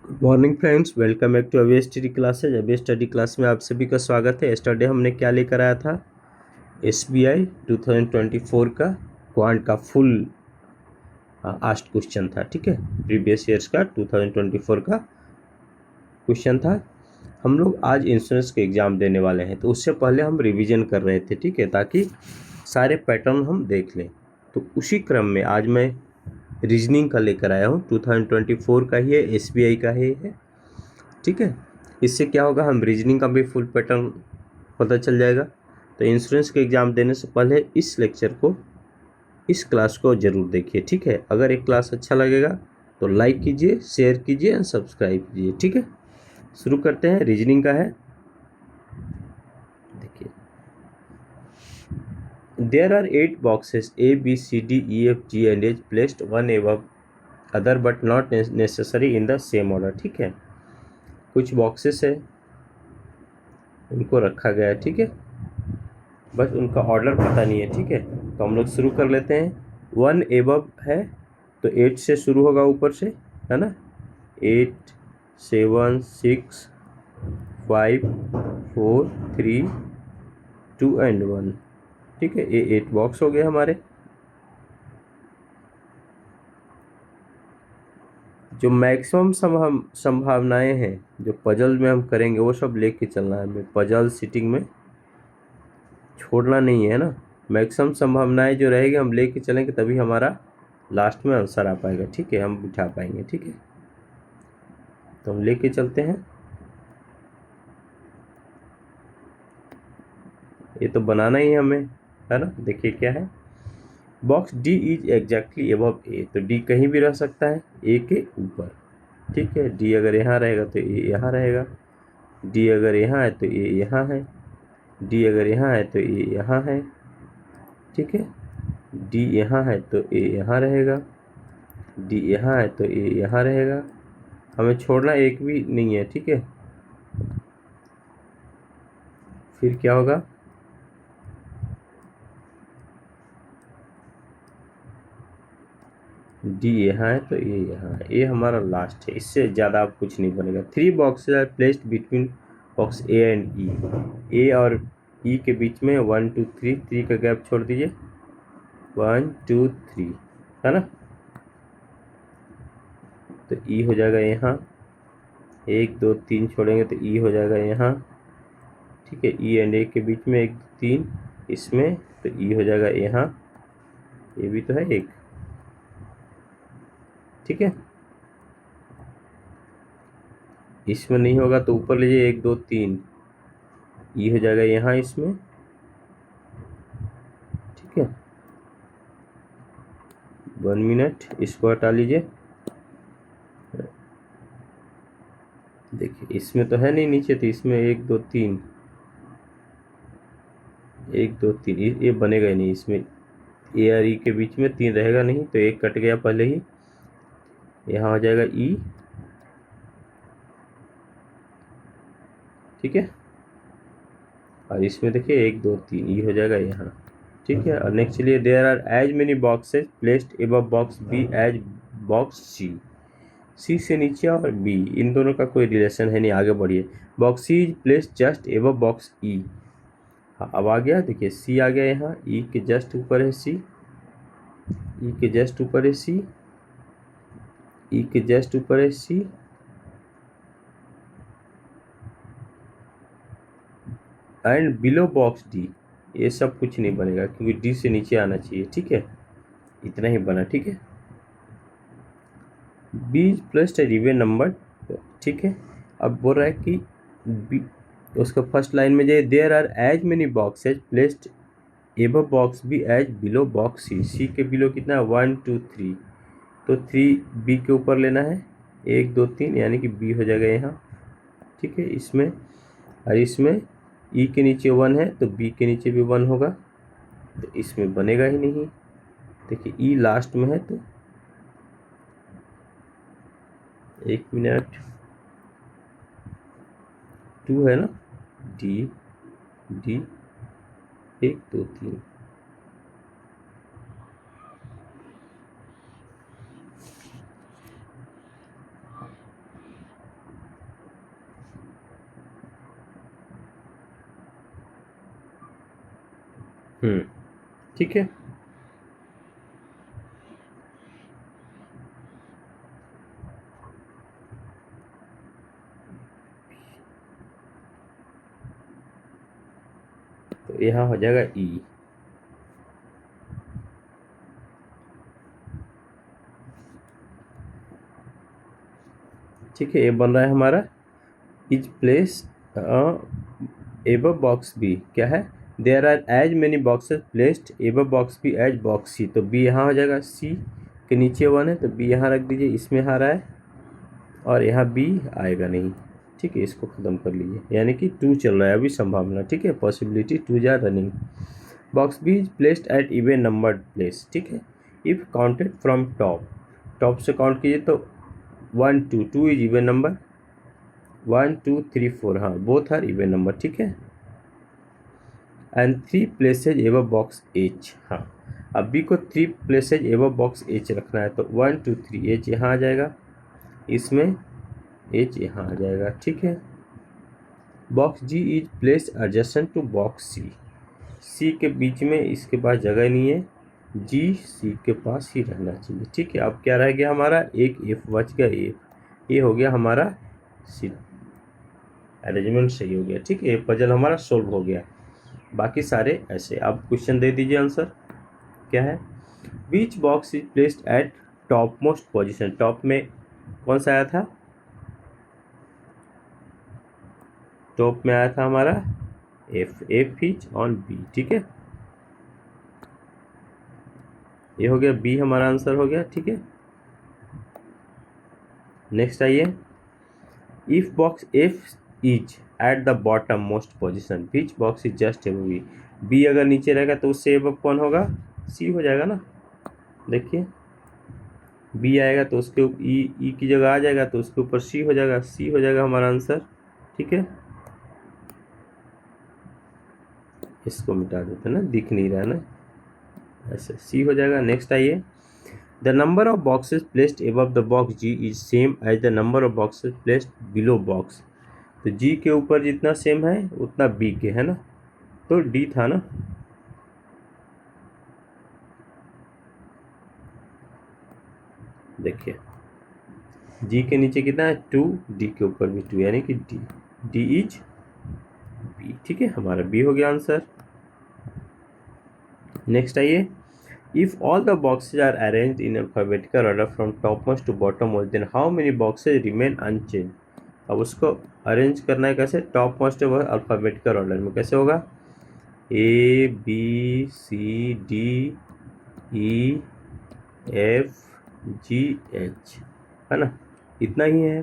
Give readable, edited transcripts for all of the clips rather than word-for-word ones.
Good morning friends, welcome back to away study classes. Away study class में आप सभी का स्वागत है। यस्टरडे हमने क्या लेकर आया था? एसबीआई 2024 का क्वांट का फुल आस्ट क्वेश्चन था। ठीक है, प्रीवियस ईयर्स का 2024 का क्वेश्चन था। हम लोग आज इंश्योरेंस के एग्ज़ाम देने वाले हैं, तो उससे पहले हम रिवीजन कर रहे थे। ठीक है, ताकि सारे पैटर्न हम देख लें। तो उसी क्रम में आज मैं रीजनिंग का लेकर आया हूँ। 2024 का ही है, एसबीआई का ही है। ठीक है, इससे क्या होगा, हम रीजनिंग का भी फुल पैटर्न पता चल जाएगा। तो इंश्योरेंस के एग्ज़ाम देने से पहले इस लेक्चर को, इस क्लास को ज़रूर देखिए। ठीक है, अगर एक क्लास अच्छा लगेगा तो लाइक कीजिए, शेयर कीजिए एंड सब्सक्राइब कीजिए। ठीक है, शुरू करते हैं। रीजनिंग का है, देखिए। There are 8 boxes A B C D E F G and H placed one above other but not necessary in the same order। ठीक है, कुछ बॉक्सेस है, उनको रखा गया है। ठीक है, बस उनका ऑर्डर पता नहीं है। ठीक है, तो हम लोग शुरू कर लेते हैं। 1 एबव है तो 8 से शुरू होगा ऊपर से, है ना। 8 7 6 5 4 3 2 एंड 1। ठीक है, ये 8 बॉक्स हो गए हमारे। जो मैक्सिमम संभावनाएं हैं जो पजल में हम करेंगे वो सब लेके चलना है हमें। पजल सीटिंग में छोड़ना नहीं है ना। मैक्सिमम संभावनाएं जो रहेगी हम लेके चलेंगे, तभी हमारा लास्ट में आंसर आ पाएगा। ठीक है, हम बिठा पाएंगे। ठीक है, तो हम लेके चलते हैं। ये तो बनाना ही है हमें, है ना। देखिए क्या है, box D is exactly above A. तो डी कहीं भी रह सकता है ए के ऊपर। ठीक है, डी अगर यहाँ रहेगा तो ए यहाँ रहेगा, डी अगर यहाँ है तो ए यहाँ है, डी अगर यहाँ है तो ए यहाँ है। ठीक है, डी यहाँ है तो ए यहाँ रहेगा, डी यहाँ है तो ए यहाँ रहेगा। हमें छोड़ना एक भी नहीं है। ठीक है, फिर क्या होगा, डी यहाँ है तो ये यहाँ है। ये हमारा लास्ट है, इससे ज़्यादा अब कुछ नहीं बनेगा। 3 boxes are placed between box A and E. A और ई के बीच में 1 2 3 3 का गैप छोड़ दीजिए। 1 2 3, है ना। तो ई हो जाएगा यहाँ, 1 2 3 छोड़ेंगे तो ई हो जाएगा यहाँ। ठीक है, ई एंड ए के बीच में 1 2 3 इसमें, तो ई हो जाएगा यहाँ। ये भी तो है एक। ठीक है, इसमें नहीं होगा तो ऊपर लीजिए 1 2 3, ई हो जाएगा यहाँ इसमें। ठीक है, 1 मिनट, इसको हटा लीजिए। देखिए इसमें तो है नहीं नीचे, तो इसमें 1 2 3, 1 2 3, ये बनेगा ही नहीं। इसमें ए और ई के बीच में 3 रहेगा नहीं, तो एक कट गया पहले ही। यहाँ हो जाएगा ई। ठीक है, और इसमें देखिए 1 2 3, ई हो जाएगा यहाँ। ठीक है, और नेक्स्ट चलिए, there are as many boxes placed above box B as box C. C से नीचे और बी, इन दोनों का कोई रिलेशन है नहीं। आगे बढ़िए, box C is placed just above box E. हाँ, अब आ गया, देखिए सी आ गया यहाँ, ई के जस्ट ऊपर है सी, ई के जस्ट ऊपर है सी, ई के जस्ट ऊपर है सी, एंड बिलो बॉक्स डी। ये सब कुछ नहीं बनेगा क्योंकि डी से नीचे आना चाहिए। ठीक है, इतना ही बना। ठीक है, बी प्लस इवन नंबर। ठीक है, अब बोल रहा है कि बी, उसका फर्स्ट लाइन में जाइए, there are as many boxes placed above box B as below box C. C के बिलो कितना है, 1 2 3, तो 3 बी के ऊपर लेना है, 1 2 3, यानी कि बी हो जाएगा यहाँ। ठीक है, इसमें और इसमें ई के नीचे 1 है तो बी के नीचे भी 1 होगा, तो इसमें बनेगा ही नहीं। देखिए ई लास्ट में है, तो 1 मिनट, 2 है ना, डी डी 1 2 3। ठीक है। तो यहाँ हो जाएगा ई। ठीक है, ये बन रहा है हमारा is place above box B. क्या है, there are as many boxes placed above box B as box C. तो बी यहाँ हो जाएगा, सी के नीचे 1 है तो बी यहाँ रख दीजिए, इसमें आ रहा है और यहाँ बी आएगा नहीं। ठीक है, इसको ख़त्म कर लीजिए, यानी कि 2 चल रहा है अभी संभावना। ठीक है, possibility 2 are running. Box B is placed at even numbered place. ठीक है, if counted from top, top से काउंट कीजिए तो 1 2, 2 इज इवन नंबर, 1 2 3 4, हाँ बोथ आर इवन नंबर। ठीक है, and 3 places above box H. हाँ, अब बी को 3 प्लेसेज एबव बॉक्स एच रखना है तो 1 2 3 एच यहाँ आ जाएगा, इसमें एच यहाँ आ जाएगा। ठीक है, box G is place adjacent to box C. C के बीच में इसके पास जगह नहीं है, जी सी के पास ही रहना चाहिए। ठीक है, अब क्या रह गया हमारा, एक एफ बच गया, एफ ये हो गया हमारा सी, अरेंजमेंट सही हो गया। ठीक है, ये पजल हमारा सोल्व हो गया, बाकी सारे ऐसे। आप क्वेश्चन दे दीजिए आंसर क्या है। Which box is placed at top most position. Top में कौन सा आया था, टॉप में आया था हमारा F, F is on B. ठीक है, ये हो गया बी, हमारा आंसर हो गया। ठीक है, नेक्स्ट आइए, if box F is at the bottom most position which box is just above B. B अगर नीचे रहेगा तो उससे एबव कौन होगा, सी हो जाएगा ना। देखिए बी आएगा तो उसके ई की जगह आ जाएगा तो उसके ऊपर सी हो जाएगा, सी हो जाएगा हमारा आंसर। ठीक है, इसको मिटा देते ना, दिख नहीं रहा ना, ऐसे सी हो जाएगा। नेक्स्ट आइए, the number of boxes placed above the box G is same as the number of boxes placed below box. तो जी के ऊपर जितना सेम है उतना बी के है ना, तो डी था ना। देखिए जी के नीचे कितना है 2, डी के ऊपर भी 2, यानी कि डी, डी इज बी। ठीक है, हमारा बी हो गया आंसर। नेक्स्ट आइए, if all the boxes are arranged in alphabetical order from top most to bottom most then how many boxes remain unchange. अब उसको अरेंज करना है कैसे, टॉप मोस्ट वह अल्फाबेटिकल ऑर्डर में कैसे होगा, A B C D E F G H, है ना, इतना ही है।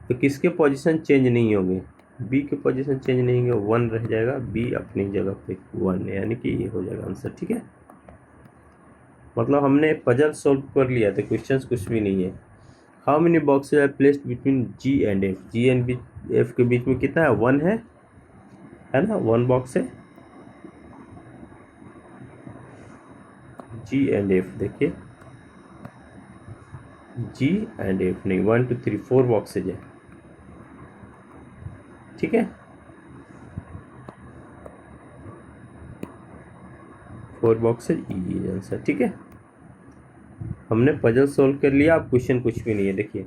तो किसके पोजीशन चेंज नहीं होंगे, बी के पोजीशन चेंज नहीं होंगे, 1 रह जाएगा, बी अपनी जगह पे 1, यानी कि ये हो जाएगा आंसर। ठीक है, मतलब हमने पजल सॉल्व कर लिया था, क्वेश्चंस कुछ भी नहीं है। How many boxes are placed between G and F, G and F के बीच में कितना है, 1 है ना, 1 बॉक्स है। जी एंड एफ देखिए, जी एंड एफ नहीं, 1 2 3 4 बॉक्सेज है। ठीक है, 4 बॉक्सेज, ई आंसर। ठीक है, हमने पजल सोल्व कर लिया, अब क्वेश्चन कुछ भी नहीं है। देखिए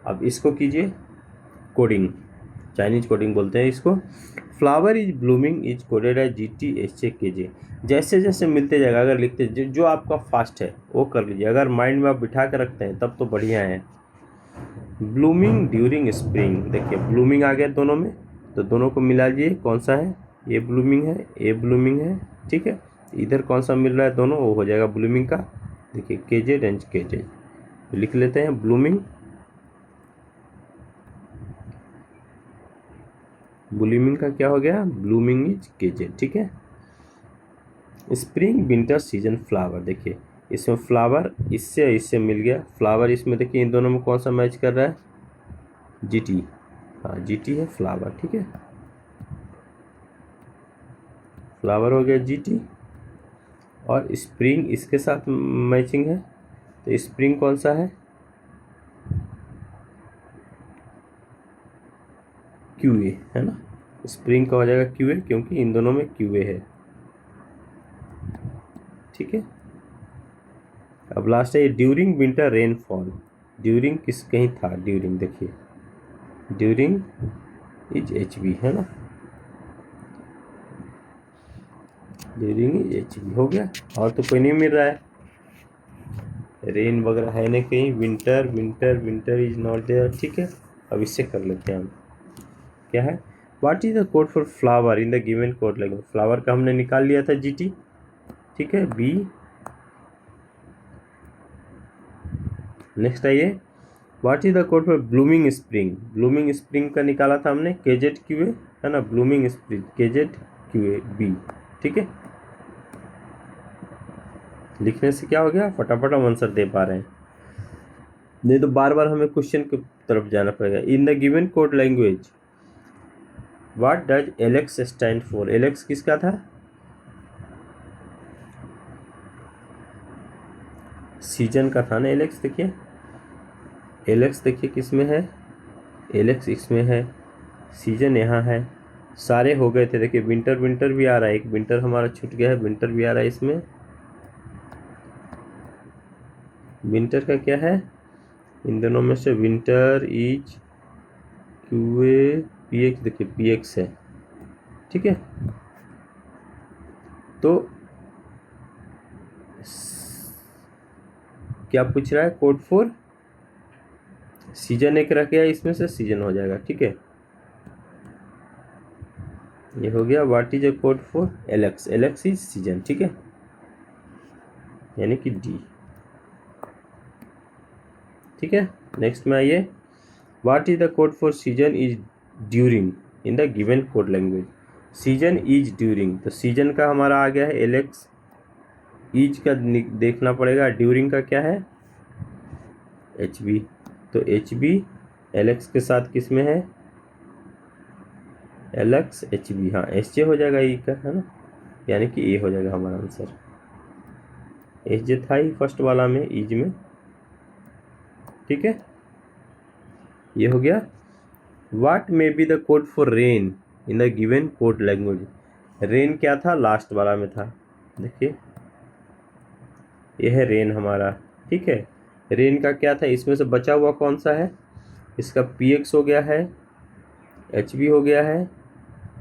अब इसको कीजिए कोडिंग, चाइनीज कोडिंग बोलते हैं इसको। Flower is blooming is coded as G T H A K J. जैसे जैसे मिलते जाएगा, अगर लिखते जो आपका फास्ट है वो कर लीजिए, अगर माइंड में आप बिठा के रखते हैं तब तो बढ़िया है। ब्लूमिंग ड्यूरिंग स्प्रिंग, देखिए ब्लूमिंग आ गया दोनों में, तो दोनों को मिला लीजिए, कौन सा है, ये ब्लूमिंग है, ये ब्लूमिंग है। ठीक है, इधर कौन सा मिल रहा है दोनों, वो हो जाएगा ब्लूमिंग का। देखिए के जेड एंड के जेड, तो लिख लेते हैं ब्लूमिंग, ब्लूमिंग का क्या हो गया, ब्लूमिंग इज के जेड। ठीक है, स्प्रिंग विंटर सीजन फ्लावर, देखिए इसमें फ्लावर इससे मिल गया, फ्लावर इसमें देखिए इन दोनों में कौन सा मैच कर रहा है, जी टी, हाँ जी टी है फ्लावर। ठीक है, फ्लावर हो गया जी टी, और स्प्रिंग इसके साथ मैचिंग है, तो स्प्रिंग कौन सा है, क्यू ए है ना, स्प्रिंग का हो जाएगा क्यू ए, क्योंकि इन दोनों में क्यू ए है। ठीक है। अब लास्ट है ड्यूरिंग विंटर रेनफॉल। ड्यूरिंग किस कहीं था, ड्यूरिंग देखिए, ड्यूरिंग इज एच बी है ना, ड्यूरिंग इज एच बी हो गया। और तो कोई नहीं मिल रहा है, रेन वगैरह है नहीं कहीं, winter winter winter is not there, ठीक है। अब इससे कर लेते हैं हम, क्या है, what is the code for flower in the given code language. Flower का हमने निकाल लिया था जी टी, ठीक है, बी। नेक्स्ट आइए, what is the code for blooming spring. Blooming spring का निकाला था हमने के जेड क्यू ए, है ना, ब्लूमिंग स्प्रिंग के जेड क्यू ए बी, ठीक है। लिखने से क्या हो गया, फटाफट हम आंसर दे पा रहे हैं, नहीं तो बार बार हमें क्वेश्चन की तरफ जाना पड़ेगा। In the given code language what does Alex stand for. Alex किसका था, सीजन का था ना एलेक्स। देखिए एलेक्स, देखिए किस में है, एलेक्स इसमें है, सीजन यहाँ है, सारे हो गए थे। देखिए विंटर, विंटर भी आ रहा है, एक विंटर हमारा छूट गया है, विंटर भी आ रहा है इसमें। विंटर का क्या है, इन दोनों में से winter is Q A P x, देखिए पी एक्स है, ठीक है। तो क्या पूछ रहा है, कोड फॉर सीजन एक रख गया, इसमें से सीजन हो जाएगा, ठीक है। ये हो गया, what is a code for Alex, Alex is season, ठीक है, यानी कि डी, ठीक है। नेक्स्ट में आइए, what is the code for season is during in the given code language. Season is during, तो सीजन का हमारा आ गया है एलेक्स, इज का देखना पड़ेगा, ड्यूरिंग का क्या है एच बी, तो एच बी एलेक्स के साथ किस में है, एलेक्स एच बी, हाँ एच जे हो जाएगा ई का, है ना, यानी कि ए हो जाएगा हमारा आंसर। एच जे था ही फर्स्ट वाला में, ईज में, ठीक है। ये हो गया, what may be the code for rain in the given code language. Rain क्या था, लास्ट वाला में था, देखिए ये है रेन हमारा, ठीक है। रेन का क्या था, इसमें से बचा हुआ कौन सा है, इसका पी एक्स हो गया है, एच बी हो गया है,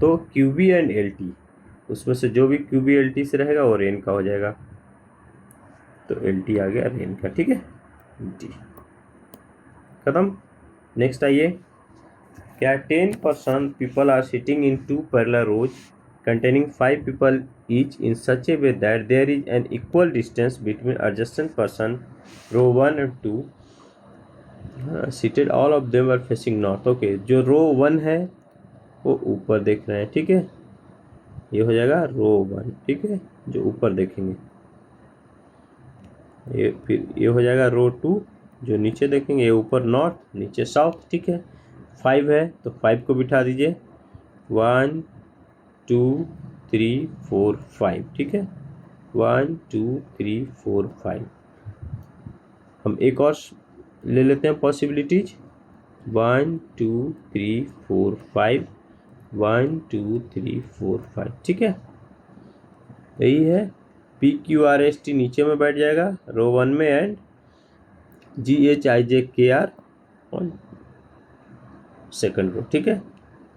तो Q B and L T, उसमें से जो भी क्यू बी एल टी से रहेगा वो रेन का हो जाएगा, तो एल टी आ गया रेन का, ठीक है, डी खत्म। नेक्स्ट आइए, क्या 10% people are sitting in 2 parallel rows containing 5 people each in such a way that there is an equal distance between adjacent person row 1 and 2 seated, all of them are facing north। okay, जो रो 1 है वो ऊपर देख रहे हैं, ठीक है, ये हो जाएगा रो 1, ठीक है, जो ऊपर देखेंगे। ये फिर ये हो जाएगा रो 2, जो नीचे देखेंगे, ये ऊपर नॉर्थ, नीचे साउथ, ठीक है। 5 है तो 5 को बिठा दीजिए, 1 2 3 4 5, ठीक है, 1 2 3 4 5। हम एक और ले लेते हैं पॉसिबिलिटीज, 1 2 3 4 5, 1 2 3 4 5, ठीक है, यही है। P Q R S T नीचे में बैठ जाएगा रो 1 में, एंड जी एच आई जे के आर ऑन सेकंड रो, ठीक है।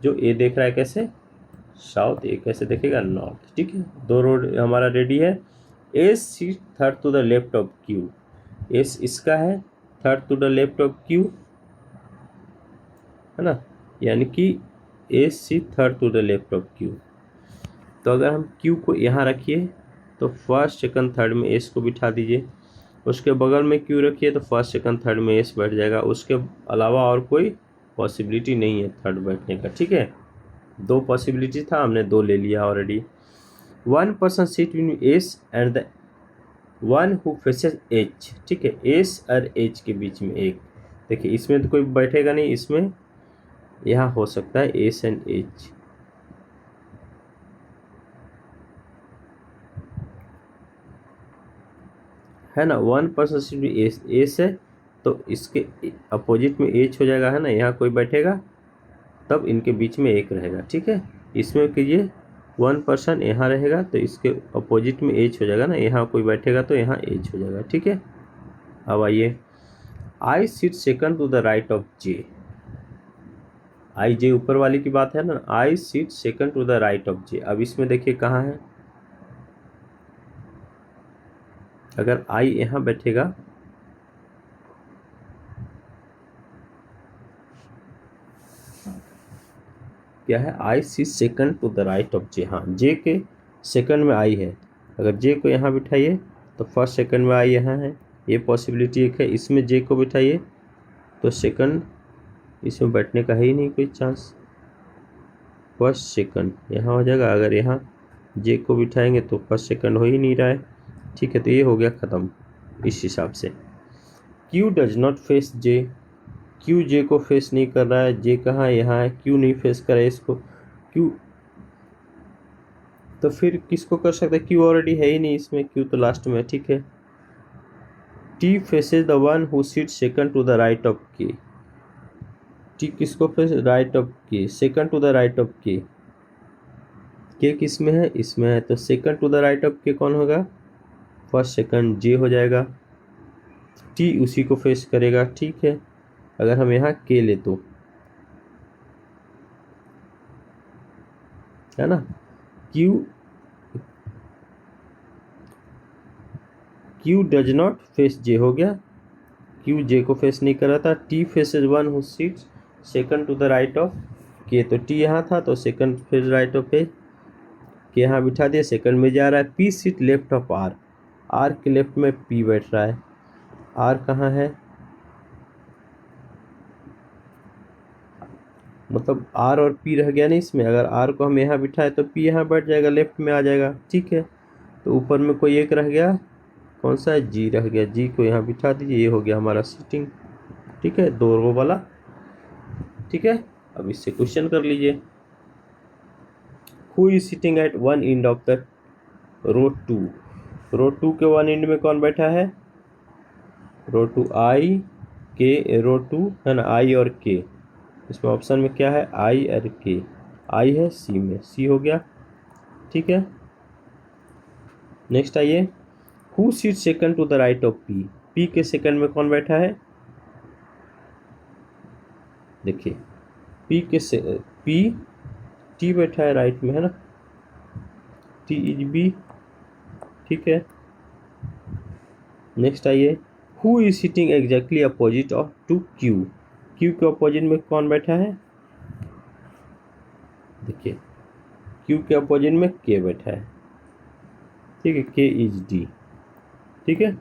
जो ए देख रहा है कैसे साउथ, ए कैसे देखेगा नॉर्थ, ठीक है। 2 रोड हमारा रेडी है। S seat third to the left of Q, S इसका है, third to the left of Q, है ना, यानी कि S C third to the left of Q. तो अगर हम क्यू को यहाँ रखिए तो फर्स्ट सेकंड थर्ड में एस को बिठा दीजिए, उसके बगल में क्यू रखिए तो फर्स्ट सेकंड थर्ड में एस बैठ जाएगा, उसके अलावा और कोई पॉसिबिलिटी नहीं है थर्ड बैठने का, ठीक है। 2 पॉसिबिलिटी था, हमने 2 ले लिया already. 1 person seat in S and the 1 who faces H, ठीक है, एस और एच के बीच में एक, देखिए इसमें तो कोई बैठेगा नहीं, इसमें यहाँ हो सकता है एस एंड एच, है ना। 1 पर्सन सीट एस, एस है तो इसके अपोजिट में एच हो जाएगा, है ना, यहाँ कोई बैठेगा तब इनके बीच में एक रहेगा, ठीक है। इसमें कीजिए वन पर्सन यहाँ रहेगा तो इसके अपोजिट में एच हो जाएगा ना, यहाँ कोई बैठेगा तो यहाँ एच हो जाएगा, ठीक है। अब आइए, I sit second to the right of J. I J ऊपर वाली की बात है ना, I sit second to the right of J. अब इसमें देखिए कहाँ है, अगर आई यहाँ बैठेगा क्या है, I sit second to the right of J. हाँ, जे के सेकंड में आई है, अगर जे को यहाँ बिठाइए तो फर्स्ट सेकंड में आई यहाँ है, ये पॉसिबिलिटी एक है। इसमें जे को बिठाइए तो सेकंड इसमें बैठने का है ही नहीं कोई चांस, फर्स्ट सेकंड यहाँ हो जाएगा। अगर यहाँ जे को बिठाएंगे तो फर्स्ट सेकंड हो ही नहीं रहा है, ठीक है। तो ये हो गया ख़त्म इस हिसाब से। Q does not face J, Q J को फेस नहीं कर रहा है, जे कहाँ है, यहाँ है, क्यू नहीं फेस कर रहा है इसको, क्यू तो फिर किसको कर सकते हैं, क्यू ऑलरेडी है ही नहीं इसमें, क्यू तो लास्ट में है, ठीक है। T faces the one who seat second to the right of K, T किसको face, right of K, second to the right of K किस में है, इसमें है, तो second to the right of K कौन होगा, फर्स्ट सेकंड जे हो जाएगा। टी उसी को फेस करेगा, ठीक है। अगर हम यहाँ के ले तो है ना, Q Q does not face J हो गया, क्यू जे को फेस नहीं कर रहा था। T faces one who seats second to the right of K, तो टी यहाँ था तो सेकंड फेज राइट ऑफ पे के यहाँ बिठा दिया, सेकंड में जा रहा है। P seat left of R, R के लेफ्ट में पी बैठ रहा है, आर कहाँ है, मतलब आर और पी रह गया नहीं इसमें, अगर आर को हम यहाँ बिठाए तो पी यहाँ बैठ जाएगा, लेफ्ट में आ जाएगा, ठीक है। तो ऊपर में कोई एक रह गया, कौन सा है, जी रह गया, जी को यहाँ बिठा दीजिए, ये हो गया हमारा सीटिंग, ठीक है, दो रो वाला, ठीक है। अब इससे क्वेश्चन कर लीजिए, who is sitting at one end of the row two, row two के वन एंड में कौन बैठा है, रो टू आई के, रो टू है ना, आई और के, इसमें ऑप्शन में क्या है, आई और के, आई है सी में, सी हो गया, ठीक है। नेक्स्ट आइए, who seat second to the right of P, P के सेकंड में कौन बैठा है, देखिए पी के से पी टी बैठा है राइट में, है ना, टी इज बी, ठीक है। नेक्स्ट आइए, who is sitting exactly opposite of to Q, Q के अपोजिट में कौन बैठा है, देखिए क्यू के अपोजिट में के बैठा है, ठीक है, के इज डी, ठीक है।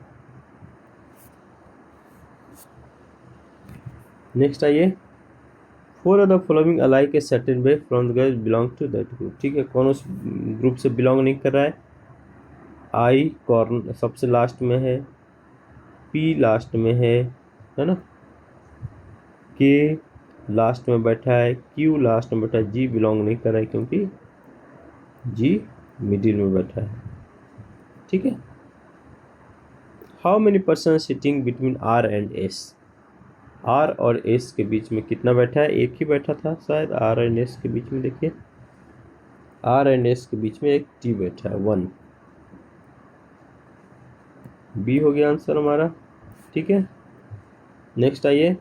नेक्स्ट आइए, four of the following alike a certain way from the girls belong to that group, ठीक है, कौन उस ग्रुप से बिलोंग नहीं कर रहा है, आई कॉर्नर सबसे लास्ट में है, पी लास्ट में है ना, के लास्ट में बैठा है, क्यू लास्ट में बैठा है, जी बिलोंग नहीं कर रहा है क्योंकि जी मिडिल में बैठा है, ठीक है। How many person sitting between R and S, R और एस के बीच में कितना बैठा है, एक ही बैठा था शायद, आर एंड एस के बीच में, देखिए आर एंड एस के बीच में एक टी बैठा है, वन, बी हो गया आंसर हमारा, ठीक है। नेक्स्ट आइए,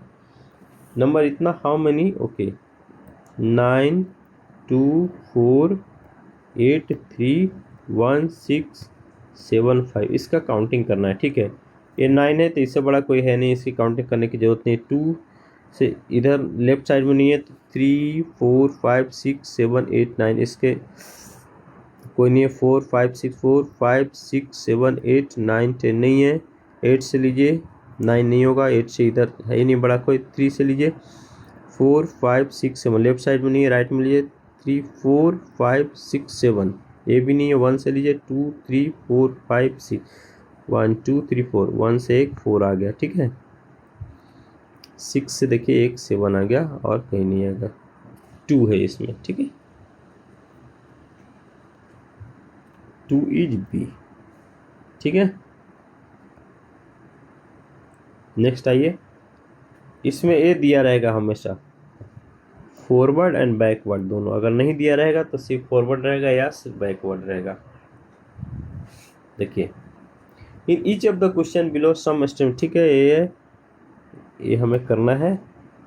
नंबर इतना, हाउ मेनी, ओके 9 2 4 8 3 1 6 7 5, इसका काउंटिंग करना है, ठीक है। ये 9 है तो इससे बड़ा कोई है नहीं, इसकी काउंटिंग करने की जरूरत नहीं। 2 से इधर लेफ्ट साइड में नहीं है तो 3 4 5 6 7 8 9, इसके कोई नहीं है। 4 5 6 4 5 6 7 8 9 10 नहीं है, 8 से लीजिए, 9 नहीं होगा, 8 से इधर है ही नहीं बड़ा कोई, 3 से लीजिए, 4 5 6 7 लेफ्ट साइड में नहीं है, राइट में लीजिए, 3 4 5 6 7, ये भी नहीं है, 1 से लीजिए, 2 3 4 5 6 1 2 3 4, 1 से एक 4 आ गया, ठीक है। 6 से देखिए एक 7 आ गया और कहीं नहीं आएगा, 2 है इसमें, ठीक है, 2 इज बी, ठीक है। नेक्स्ट आइए, इसमें ए दिया रहेगा हमेशा, फॉरवर्ड एंड बैकवर्ड दोनों। अगर नहीं दिया रहेगा तो सिर्फ फॉरवर्ड रहेगा या सिर्फ बैकवर्ड रहेगा। देखिए, in each of the question below some stem, ठीक है, ये हमें करना है।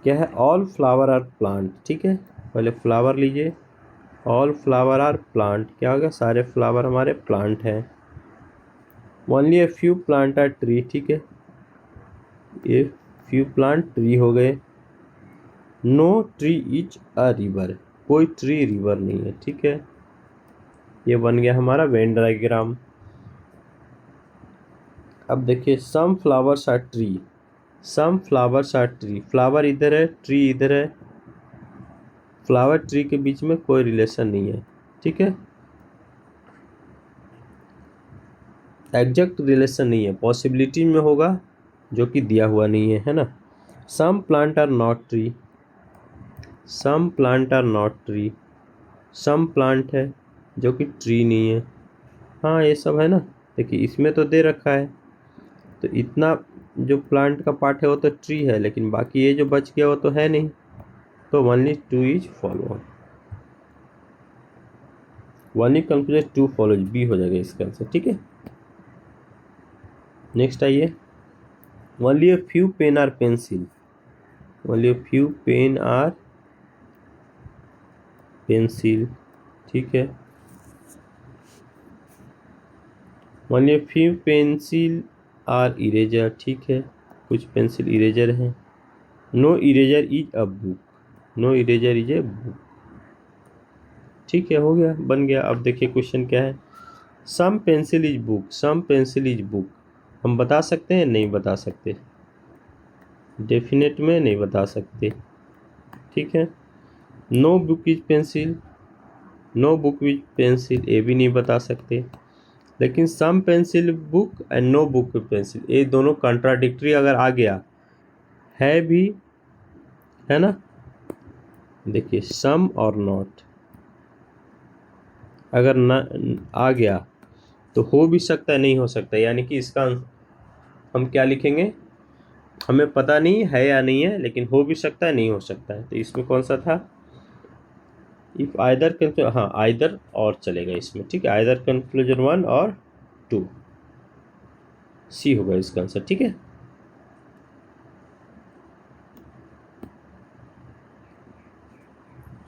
क्या है? ऑल फ्लावर आर प्लांट, ठीक है, पहले फ्लावर लीजिए। ऑल फ्लावर आर प्लांट, क्या हो गया? सारे फ्लावर हमारे प्लांट हैं। Only a few plant are tree, ठीक है, ये फ्यू प्लांट ट्री हो गए। No tree is a river, कोई ट्री रिवर नहीं है, ठीक है, ये बन गया हमारा वेन डायग्राम। अब देखिए, some flowers are tree, some flowers are tree, flower इधर है, ट्री इधर है, फ्लावर ट्री के बीच में कोई रिलेशन नहीं है, ठीक है, एग्जैक्ट रिलेशन नहीं है, पॉसिबिलिटी में होगा जो कि दिया हुआ नहीं है, है ना। Some plant are not tree, some plant are not tree, some plant है जो कि ट्री नहीं है। हाँ, ये सब है ना। देखिए, इसमें तो दे रखा है, तो इतना जो प्लांट का पार्ट है वो तो ट्री है, लेकिन बाकी ये जो बच गया वो तो है नहीं, तो only two is follow, only conclusion two follows, B हो जाएगा इसका आंसर, ठीक है। नेक्स्ट आइए, only a few pen are pencil, only a few pen are pencil, ठीक है, only a few pencil are eraser, ठीक है, कुछ पेंसिल इरेजर हैं। No eraser is a book, no eraser is a book, ठीक है, हो गया, बन गया। अब देखिए क्वेश्चन क्या है, some pencil is book, some pencil is book, हम बता सकते हैं? नहीं बता सकते, डेफिनेट में नहीं बता सकते, ठीक है। No book is pencil, no book is pencil, ये भी नहीं बता सकते। लेकिन some pencil book and no book pencil, ये दोनों कॉन्ट्राडिक्टरी अगर आ गया है भी, है ना। देखिए, सम और नॉट अगर न आ गया तो हो भी सकता है, नहीं हो सकता, यानी कि इसका हम क्या लिखेंगे? हमें पता नहीं है या नहीं है, लेकिन हो भी सकता है, नहीं हो सकता है। तो इसमें कौन सा था? इफ आइदर, हाँ, आइदर और चलेगा इसमें, ठीक है, आइदर कंक्लूजन 1 और 2, सी होगा इसका आंसर, ठीक है।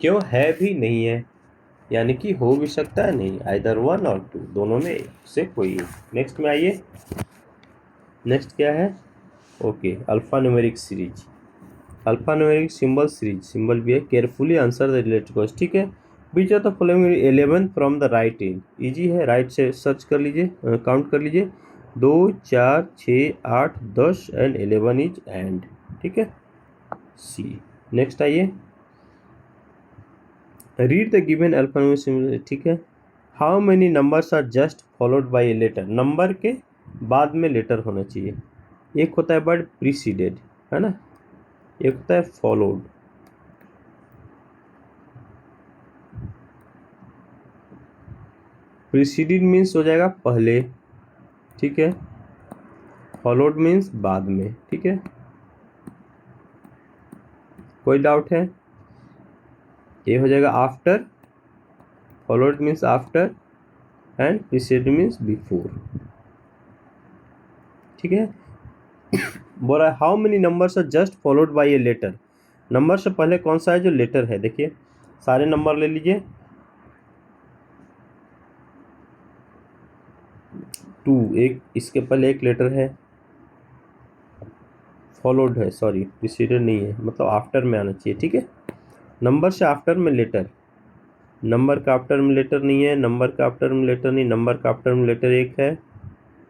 क्यों? है भी नहीं है, यानी कि हो भी सकता है, नहीं, आइदर 1 और 2 दोनों में से कोई एक। नेक्स्ट में आइए, नेक्स्ट क्या है? Okay, alpha numeric series, alpha numeric symbol series, symbol भी है। Carefully answer the related question, ठीक है। Which of the following 11 from the right end, easy है, राइट से सर्च कर लीजिए, काउंट कर लीजिए, 2 4 6 8 10 एंड 11 इज एंड, ठीक है, सी। नेक्स्ट आइए, read the given alphanumeric symbol, ठीक है। How many numbers are just followed by a letter, number के बाद में लेटर होना चाहिए। एक होता है वर्ड प्रीसीडेड, है ना, एक होता है फॉलोड। प्रीसीडेड मीन्स हो जाएगा पहले, ठीक है, फॉलोड मीन्स बाद में, ठीक है, कोई डाउट है? ये हो जाएगा after, followed means after and preceded means before, ठीक है। बोल रहा है how many numbers are just followed by a letter, number से पहले कौन सा है जो लेटर है? देखिए, सारे नंबर ले लीजिए, 2, एक इसके पहले एक लेटर है, फॉलोड है, सॉरी प्रीसीडेड नहीं है, मतलब आफ्टर में आना चाहिए, ठीक है। नंबर से आफ्टर में लेटर, नंबर का आफ्टर में लेटर नहीं है, नंबर का आफ्टर में लेटर नहीं, नंबर का आफ्टर में लेटर एक है,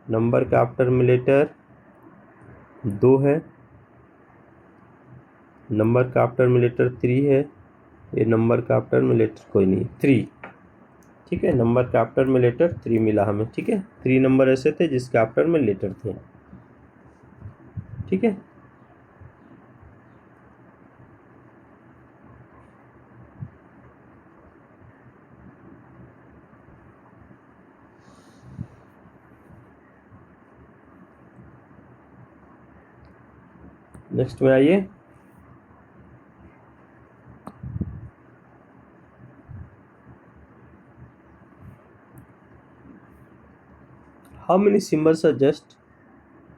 नंबर का आफ्टर में लेटर 2 है, नंबर का आफ्टर में लेटर 3 है, ये नंबर का आफ्टर में लेटर कोई नहीं, 3, ठीक है, नंबर का आफ्टर में लेटर 3 मिला हमें, ठीक है। 3 नंबर ऐसे थे जिसके आफ्टर में लेटर थे, ठीक है। नेक्स्ट में आइए, how many symbols are just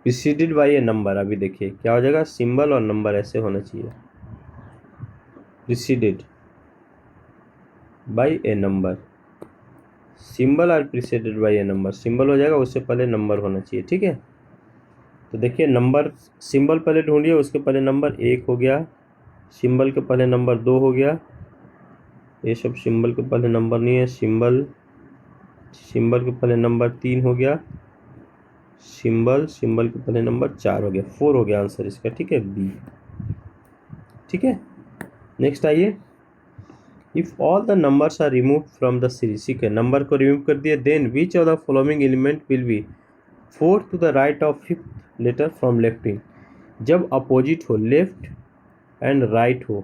preceded by a number. अभी देखिए क्या हो जाएगा, सिंबल और नंबर ऐसे होना चाहिए, preceded by a number, symbol are preceded by a number, symbol हो जाएगा उससे पहले नंबर होना चाहिए, ठीक है। तो देखिए नंबर, सिंबल पहले ढूंढिए, उसके पहले नंबर 1 हो गया, सिंबल के पहले नंबर 2 हो गया, ये सब सिंबल के पहले नंबर नहीं है, सिंबल के पहले नंबर 3 हो गया, सिंबल के पहले नंबर 4 हो गया, 4 हो गया आंसर इसका, ठीक है, बी, ठीक है। नेक्स्ट आइए, if all the numbers are remove from the series, ठीक है, नंबर को रिमूव कर दिए, then which of the following element will be fourth to the right of fifth letter from left in. जब opposite हो, left and right हो,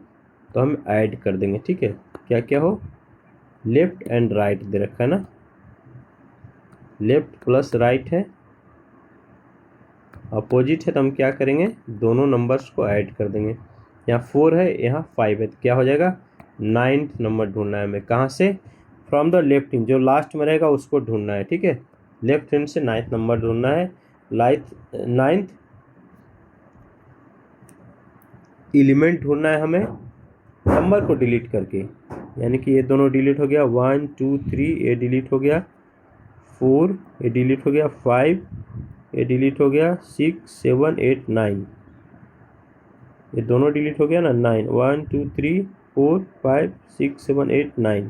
तो हम ऐड कर देंगे, ठीक है। क्या क्या हो, लेफ्ट एंड राइट दे रखा है ना, लेफ्ट प्लस राइट है, अपोजिट है, तो हम क्या करेंगे, दोनों नंबर्स को ऐड कर देंगे। यहाँ 4 है, यहाँ 5 है, तो क्या हो जाएगा, 9th नंबर ढूंढना है हमें, कहाँ से, फ्रॉम द लेफ्ट इन, जो लास्ट में रहेगा उसको ढूंढना है, ठीक है, लेफ्ट हैंड से 9th नंबर ढूंढना है। 9th एलिमेंट ढूंढना है हमें नंबर को डिलीट करके, यानी कि ये दोनों डिलीट हो गया, 1 2 3 ये डिलीट हो गया, 4 ये डिलीट हो गया, 5 ये डिलीट हो गया, 6 7 8 9 ये दोनों डिलीट हो गया ना, 9 1 2 3 4 5 6 7 8 9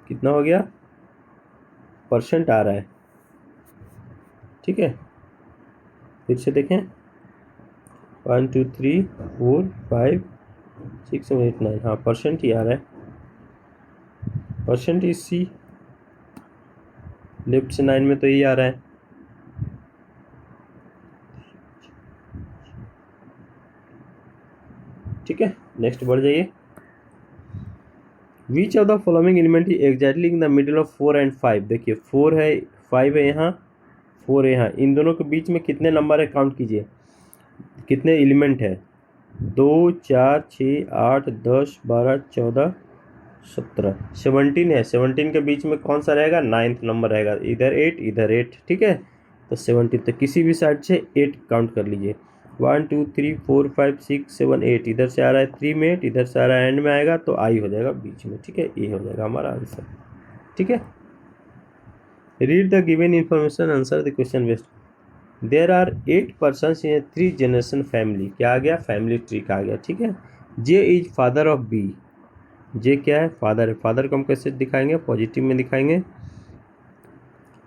कितना हो गया, परसेंट आ रहा है, ठीक है। फिर से देखें, 1 2 3 4 5 6 7 8 9, हाँ परसेंट ही आ रहा है, परसेंट इज सी, लेफ्ट से 9 में तो यही आ रहा है, ठीक है। नेक्स्ट बढ़ जाइए, विच of the following element is exactly in the middle of 4 and 5। देखिए 4 है, 5 है यहाँ, 4 है यहाँ, इन दोनों के बीच में कितने नंबर है, काउंट कीजिए कितने एलिमेंट है, 2 4 6 8 10 12 14 17 17 है, 17 के बीच में कौन सा रहेगा, 9th नंबर रहेगा, इधर 8 इधर 8, ठीक है। तो 17, तो किसी भी साइड से 8 काउंट कर लीजिए, 1 2 3 4 5 6 7 8, इधर से आ रहा है 3 में 8, इधर से आ रहा है एंड में आएगा, तो आई हो जाएगा बीच में, ठीक है, ये हो जाएगा हमारा आंसर, ठीक है। Read the given information, answer the question based. There are 8 persons in a 3 generation family, क्या आ गया, फैमिली ट्री का आ गया, ठीक है। जे इज फादर ऑफ बी, जे क्या है, फादर है, फादर को हम कैसे दिखाएंगे, पॉजिटिव में दिखाएंगे।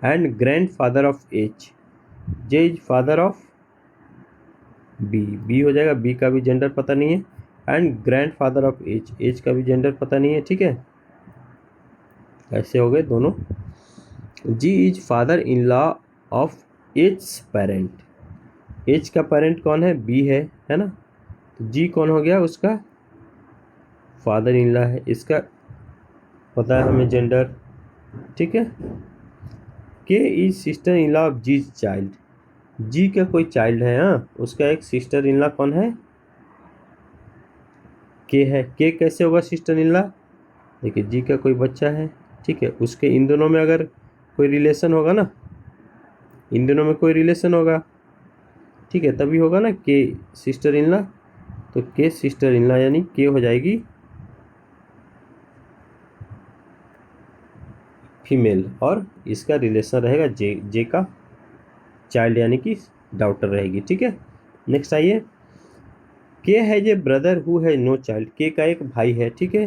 And grandfather of H, J is father of B, B हो जाएगा, बी का भी जेंडर पता नहीं है, and grandfather of H, H का भी जेंडर पता नहीं है, ठीक है। ऐसे हो गए दोनों। G is father in law of H parent, H का पेरेंट कौन है, बी है ना, तो जी कौन हो गया, उसका फादर इन लॉ है, इसका पता है हमें जेंडर, ठीक है। K is sister in law of G child, G का कोई चाइल्ड है, हाँ उसका एक सिस्टर इन लॉ कौन है, के है, के कैसे होगा सिस्टर इन लॉ, देखिए जी का कोई बच्चा है, ठीक है, उसके इन दोनों में अगर कोई रिलेशन होगा ना, इन दोनों में कोई रिलेशन होगा, ठीक है, तभी होगा ना के सिस्टर इन लॉ, तो के सिस्टर इन लॉ यानी के हो जाएगी फीमेल, और इसका रिलेशन रहेगा जे, जे का चाइल्ड यानी कि डॉटर रहेगी, ठीक है। नेक्स्ट आइए, K has a brother who has no child, K का एक भाई है, ठीक है,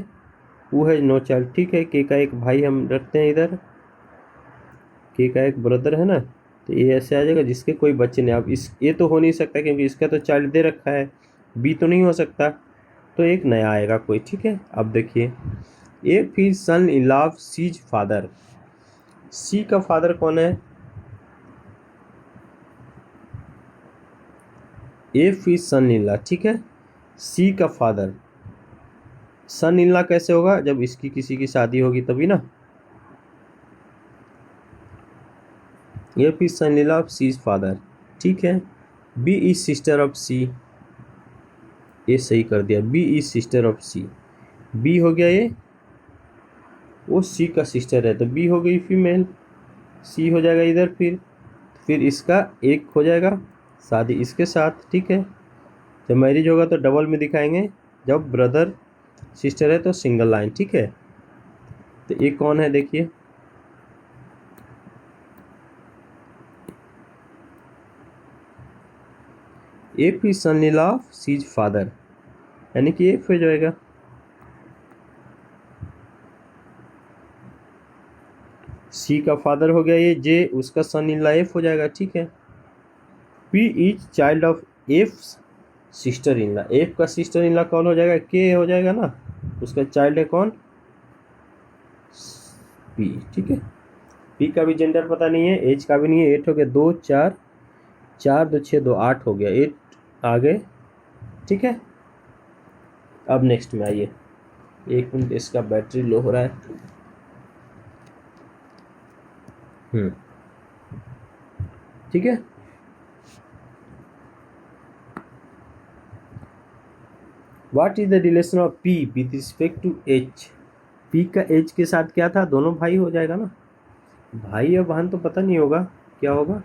हु हैज नो चाइल्ड, ठीक है, के का एक भाई हम रखते हैं इधर, के का एक ब्रदर है ना, तो ये ऐसे आ जाएगा जिसके कोई बच्चे नहीं, अब इस ये तो हो नहीं सकता क्योंकि इसका तो चाइल्ड दे रखा है, बी तो नहीं हो सकता, तो एक नया आएगा कोई, ठीक है। अब देखिए, if his son in law C's father, C का फादर कौन है, if his son in law, ठीक है, सी का फादर, सन इन लॉ कैसे होगा, जब इसकी किसी की शादी होगी तभी ना, if his son in law of C's father, ठीक है। B is sister of C, ये सही कर दिया, B is sister of C, B हो गया ये वो सी का सिस्टर है, तो बी हो गई फीमेल, सी हो जाएगा इधर, फिर इसका एक हो जाएगा शादी इसके साथ, ठीक है। जब मैरिज होगा तो डबल में दिखाएंगे, जब ब्रदर सिस्टर है तो सिंगल लाइन, ठीक है। तो ये कौन है देखिए, F is son in law of C's father, यानी कि एफ हो जाएगा। सी का फादर हो गया ये, जे उसका सन इन लॉ एफ हो जाएगा, ठीक है। P is child of F sister in law, F का सिस्टर इन लॉ कौन हो जाएगा, के हो जाएगा ना, उसका चाइल्ड है कौन, पी, ठीक है। पी का भी जेंडर पता नहीं है, एज का भी नहीं है, 8 हो गया, 2 4 4 2 6 2 8 हो गया, 8 आ गए, ठीक है। अब नेक्स्ट में आइए, 1 मिनट इसका बैटरी लो हो रहा है। ठीक है। What is the relation of P with respect to H, P का एच के साथ क्या था, दोनों भाई हो जाएगा ना, भाई या बहन तो पता नहीं होगा क्या होगा,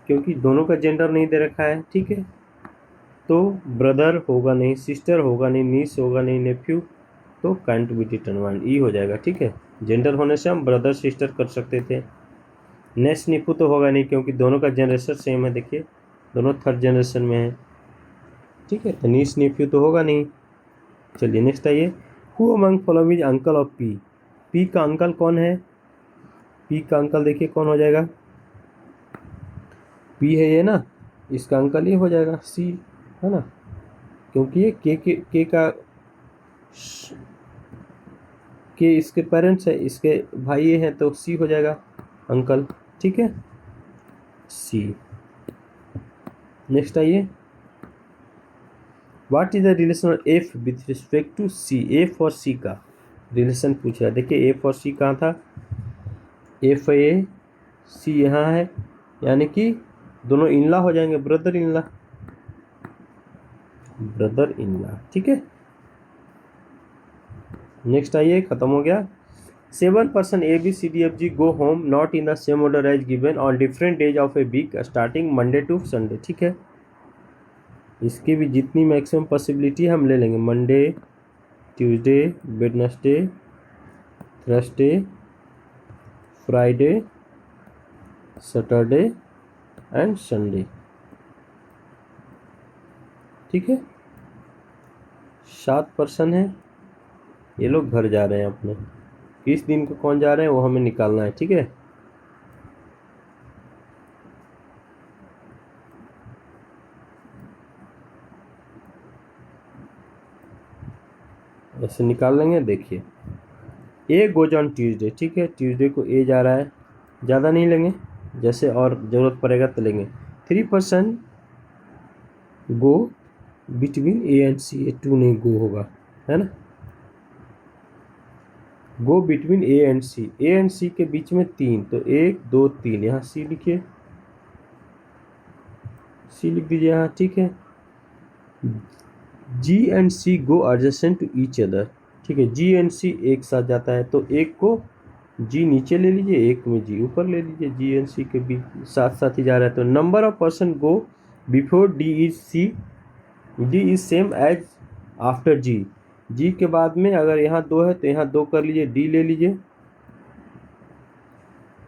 क्योंकि दोनों का जेंडर नहीं दे रखा है, ठीक है। तो ब्रदर होगा नहीं, सिस्टर होगा नहीं, नीस होगा नहीं, नेफ्यू, तो कांट बी डिटरमाइंड, ई हो जाएगा, ठीक है। जेंडर होने से हम ब्रदर सिस्टर कर सकते थे। नेक्स्ट निफू तो होगा नहीं, क्योंकि दोनों का जनरेशन सेम है, देखिए दोनों थर्ड जनरेशन में है, ठीक है। तो नीस नेफ्यू तो होगा नहीं। चलिए नेक्स्ट आइए, who among following is uncle of P, P का अंकल कौन है, पी का अंकल देखिए कौन हो जाएगा, पी है ये ना, इसका अंकल ये हो जाएगा सी, है ना, क्योंकि ये के का के इसके पेरेंट्स है, इसके भाई ये हैं, तो सी हो जाएगा अंकल, ठीक है, सी। नेक्स्ट आइए, what is the relation of F with respect to C, F और सी का रिलेशन पूछ रहा है। देखिए एफ और सी कहाँ था, एफ ए सी यहाँ है, यानी कि दोनों इनला हो जाएंगे, ब्रदर इनला, ब्रदर इनला, ठीक है। नेक्स्ट आइए, खत्म हो गया। 7 person A B C D F G go home not in the same order as given on different days of a week starting Monday to Sunday, ठीक है। इसकी भी जितनी मैक्सिमम पॉसिबिलिटी हम ले लेंगे, Monday, Tuesday, Wednesday, Thursday, Friday, Saturday and Sunday, ठीक है। 7 पर्सन है, ये लोग घर जा रहे हैं अपने, किस दिन को कौन जा रहे हैं वो हमें निकालना है, ठीक है। ऐसे निकाल लेंगे, देखिए ए गोज ऑन ट्यूसडे, ठीक है, ट्यूसडे को ए जा रहा है, ज़्यादा नहीं लेंगे, जैसे और ज़रूरत पड़ेगा तो लेंगे। 3 person go between A and C, A 2 नहीं गो होगा, है ना, गो बिटवीन ए एंड सी के बीच में 3, तो 1 2 3, यहाँ सी लिखिए, सी लिख दीजिए यहाँ, ठीक है। G and C go adjacent to each other, ठीक है, जी एंड सी एक साथ जाता है, तो एक को जी नीचे ले लीजिए, एक में जी ऊपर ले लीजिए, जी एंड सी के बीच साथ साथ ही जा रहा है। तो number of person go before D is C, D is same as after G, G के बाद में अगर यहाँ 2 है तो यहाँ 2 कर लीजिए, डी ले लीजिए,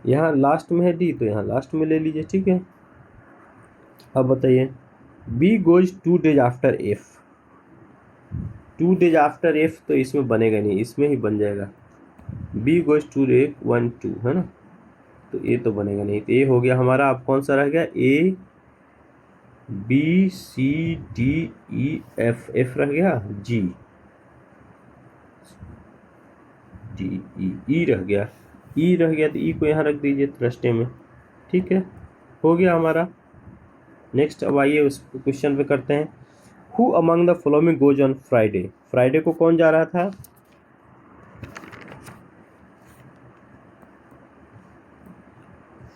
यहाँ लास्ट में है डी तो यहाँ लास्ट में ले लीजिए, ठीक है। अब बताइए, B goes 2 days after F, 2 days after F तो इसमें बनेगा नहीं, इसमें ही बन जाएगा, बी गोज 2 डे 1 2, है ना, तो ए तो बनेगा नहीं, तो ए हो गया हमारा। अब कौन सा रह गया, A B C D E F, F रह गया, जी डी ई रह गया, ई रह गया, तो ई को यहाँ रख दीजिए थर्सडे में, ठीक है, हो गया हमारा। नेक्स्ट अब आइए उस क्वेश्चन पे करते हैं, who among the following goes on Friday, Friday को कौन जा रहा था,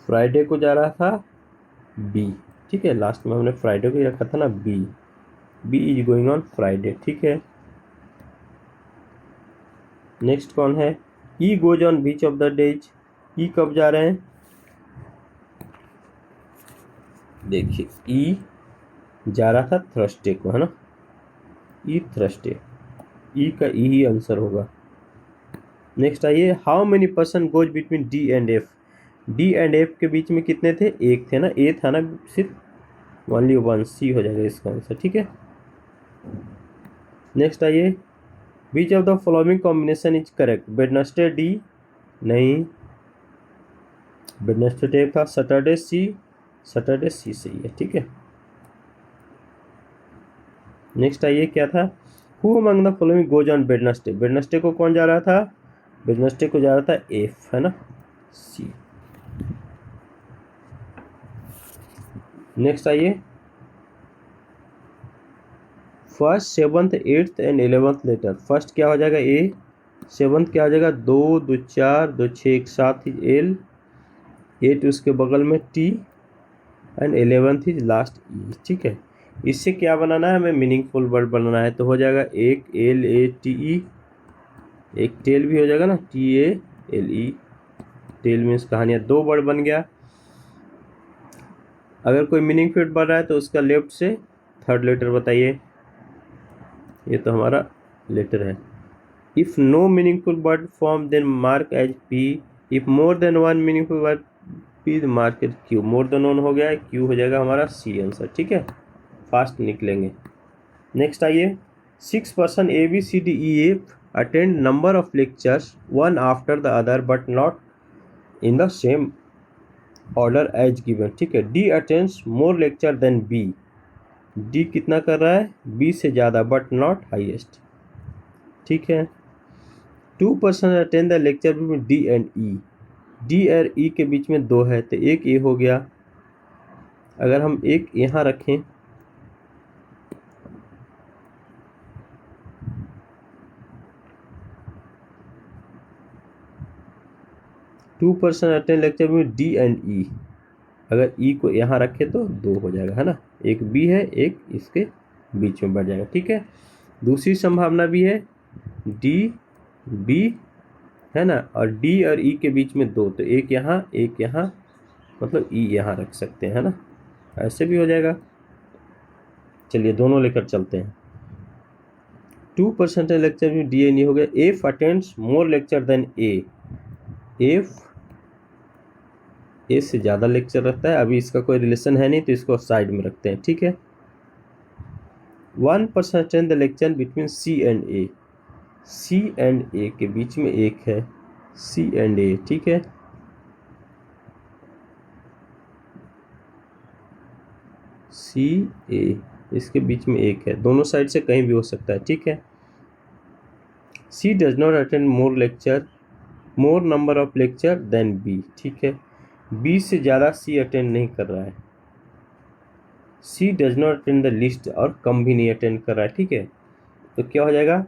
फ्राइडे को जा रहा था बी, ठीक है, लास्ट में हमने फ्राइडे को ही रखा था ना, B, B is going on Friday, ठीक है। नेक्स्ट कौन है, E goes on which of the days, E कब जा रहे हैं, देखिए ई जा रहा था थर्सडे को, है ना, ई थर्सडे, ई का ई ही आंसर होगा। नेक्स्ट आइए, how many person goes between D and F, D and F के बीच में कितने थे, एक थे ना, ए था ना सिर्फ, ओनली वन, सी हो जाएगा इसका आंसर, ठीक है। नेक्स्ट आइए, विच of the following combination is correct, Wednesday D, नहीं, वेडनेसडे टेप था, सैटरडे सी, सैटरडे सी सही है, ठीक है। नेक्स्ट आइए क्या था, who among the following goes on Wednesday, Wednesday को कौन जा रहा था, वेडनेसडे को जा रहा था एफ, है ना, सी। नेक्स्ट आइए, first, seventh, eighth and 11th letter, first क्या हो जाएगा ए, सेवंथ क्या हो जाएगा 2 2 4 2 6 एक साथ ही एल, 8 उसके बगल में T and 11th is last ई, ठीक है। इससे क्या बनाना है, हमें मीनिंगफुल वर्ड बनाना है, तो हो जाएगा एक एल ए टी ई, एक टेल भी हो जाएगा ना, T A L E, tale means कहानियाँ, दो वर्ड बन गया। अगर कोई मीनिंगफुल बन रहा है तो उसका लेफ्ट से थर्ड लेटर बताइए, ये तो हमारा लेटर है। If no meaningful word form then mark as P, if more than one meaningful word P mark as Q, more than one हो गया है, क्यू हो जाएगा हमारा सी आंसर, ठीक है, फास्ट निकलेंगे। नेक्स्ट आइए, 6 person A B C D E F attend number of lectures one after the other but not in the same order as given, ठीक है। D attends more lecture than B, D कितना कर रहा है, B से ज़्यादा but not highest, ठीक है। 2 person attend the lecture between D and E, D और ई के बीच में 2 है तो एक ए हो गया, अगर हम एक यहाँ रखें, टू पर्सन अटेंड लेक्चर में डी एंड ई, अगर ई को यहाँ रखे तो 2 हो जाएगा, है ना, एक बी है एक इसके बीच में बढ़ जाएगा, ठीक है। दूसरी संभावना भी है डी बी, है ना, और डी और ई के बीच में 2, तो एक यहाँ, मतलब ई यहाँ रख सकते हैं, है ना, ऐसे भी हो जाएगा। चलिए दोनों लेकर चलते हैं। 2 पर्सन लेक्चर में डी एन ई हो गया, F attends more lecture than A, F A से ज़्यादा लेक्चर रखता है, अभी इसका कोई रिलेशन है नहीं तो इसको साइड में रखते हैं, ठीक है। 1 person attend the lecture between C and A, C and A के बीच में एक है, सी एंड ए, ठीक है। सी ए इसके बीच में एक है, दोनों साइड से कहीं भी हो सकता है, ठीक है। C does not attend more lecture, more number of lecture than B, ठीक है, बी से ज़्यादा सी अटेंड नहीं कर रहा है, C does not attend the list, और कम भी नहीं अटेंड कर रहा है, ठीक है। तो क्या हो जाएगा,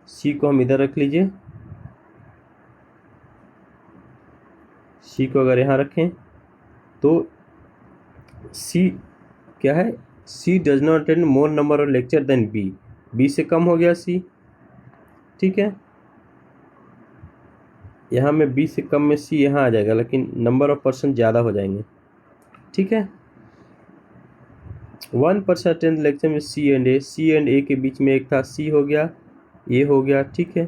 सी को हम इधर रख लीजिए, सी को अगर यहाँ रखें तो सी क्या है, C does not attend more number of lecture than B, B से कम हो गया सी, ठीक है। यहाँ में बी से कम में सी यहाँ आ जाएगा, लेकिन नंबर ऑफ पर्सन ज़्यादा हो जाएंगे, ठीक है। 1 पर्सन अटेंड लेक्चर में सी एंड ए के बीच में एक था, सी हो गया, ए हो गया, ठीक है।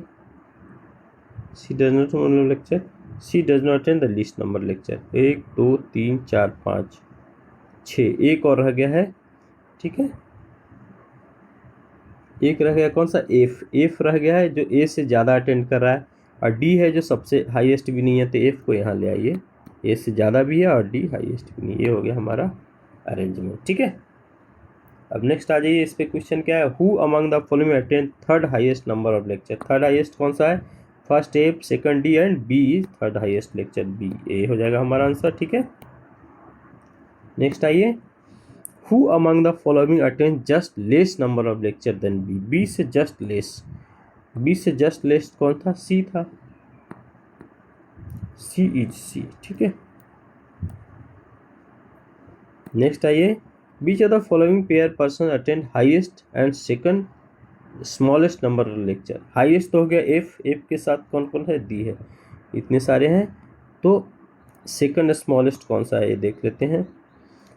C does not lecture, C does not attend the list number lecture, 1 2 3 4 5 6, एक और रह गया है, ठीक है। एक रह गया कौन सा, एफ रह गया है जो ए से ज़्यादा अटेंड कर रहा है, और डी है जो सबसे हाईएस्ट भी नहीं है, तो एफ को यहाँ ले आइए, ए से ज़्यादा भी है और डी हाईएस्ट भी नहीं, ये हो गया हमारा अरेंजमेंट, ठीक है। अब नेक्स्ट आ जाइए, इस पे क्वेश्चन क्या है, who among the following attend third highest number of lecture, third highest कौन सा है, first F, second D and B is third highest lecture B, A हो जाएगा हमारा आंसर, ठीक है। नेक्स्ट आइए, who among the following attend just less number of lecture than B, B से जस्ट लेस, बी से जस्ट लेस कौन था, सी था, सी इज सी, ठीक है। नेक्स्ट आइए, which of the following pair person attend highest and second smallest number of lecture, highest हो गया एफ, एफ के साथ कौन कौन है, डी है, इतने सारे हैं। तो सेकंड स्मॉलेस्ट कौन सा है ये देख लेते हैं।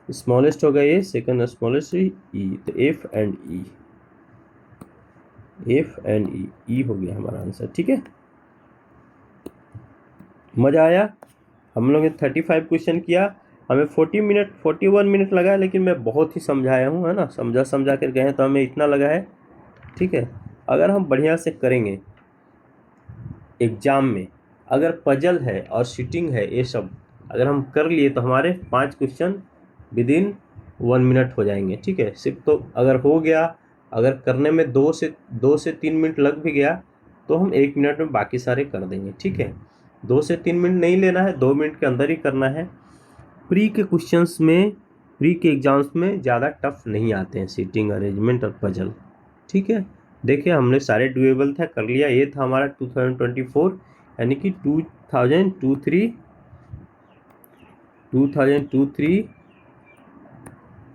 स्मॉलेस्ट होगा ये, सेकंड स्मॉलेस्ट ई, तो F and E, F and E हो गया हमारा आंसर। ठीक है, मज़ा आया। हम लोग ने 35 क्वेश्चन किया, हमें 41 मिनट लगा है, लेकिन मैं बहुत ही समझाया हूँ, है ना, समझा कर गए हैं तो हमें इतना लगा है। ठीक है, अगर हम बढ़िया से करेंगे एग्ज़ाम में, अगर पजल है और सीटिंग है, ये सब अगर हम कर लिए तो हमारे 5 क्वेश्चन विदिन 1 मिनट हो जाएंगे। ठीक है, सिर्फ तो अगर हो गया, अगर करने में 2 से 3 मिनट लग भी गया तो हम 1 मिनट में बाकी सारे कर देंगे। ठीक है, 2 से 3 मिनट नहीं लेना है, 2 मिनट के अंदर ही करना है। प्री के क्वेश्चंस में, प्री के एग्जाम्स में ज़्यादा टफ नहीं आते हैं सीटिंग, अरेंजमेंट और पजल। ठीक है, देखिए हमने सारे डुएबल था, कर लिया। ये था हमारा 2024, यानी कि 2023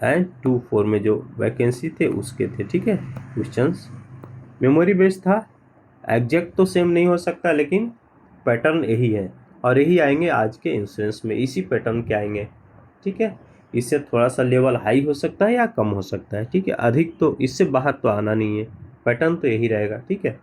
एंड 24 में जो वैकेंसी थे उसके थे। ठीक है, क्वेश्चंस मेमोरी बेस्ड था, एग्जैक्ट तो सेम नहीं हो सकता, लेकिन पैटर्न यही है, और यही आएंगे आज के इंश्योरेंस में, इसी पैटर्न के आएंगे। ठीक है, इससे थोड़ा सा लेवल हाई हो सकता है या कम हो सकता है। ठीक है, अधिक तो इससे बाहर तो आना नहीं है, पैटर्न तो यही रहेगा। ठीक है,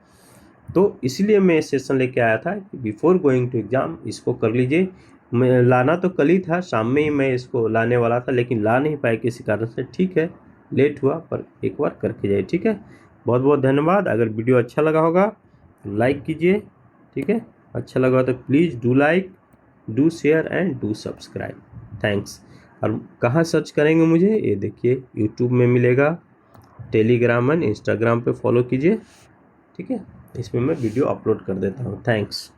तो इसलिए मैं सेशन लेके आया था कि बिफोर गोइंग टू एग्ज़ाम इसको कर लीजिए। मैं लाना तो कल ही था, शाम में ही मैं इसको लाने वाला था, लेकिन ला नहीं पाया किसी कारण से। ठीक है, लेट हुआ, पर एक बार करके जाइए। ठीक है, बहुत बहुत धन्यवाद। अगर वीडियो अच्छा लगा होगा तो लाइक कीजिए। ठीक है, अच्छा लगा तो please do like, do share and do subscribe. Thanks. और कहाँ सर्च करेंगे मुझे, ये देखिए यूट्यूब में मिलेगा, टेलीग्राम एंड इंस्टाग्राम पे फॉलो कीजिए। ठीक है, इसमें मैं वीडियो अपलोड कर देता हूँ। थैंक्स।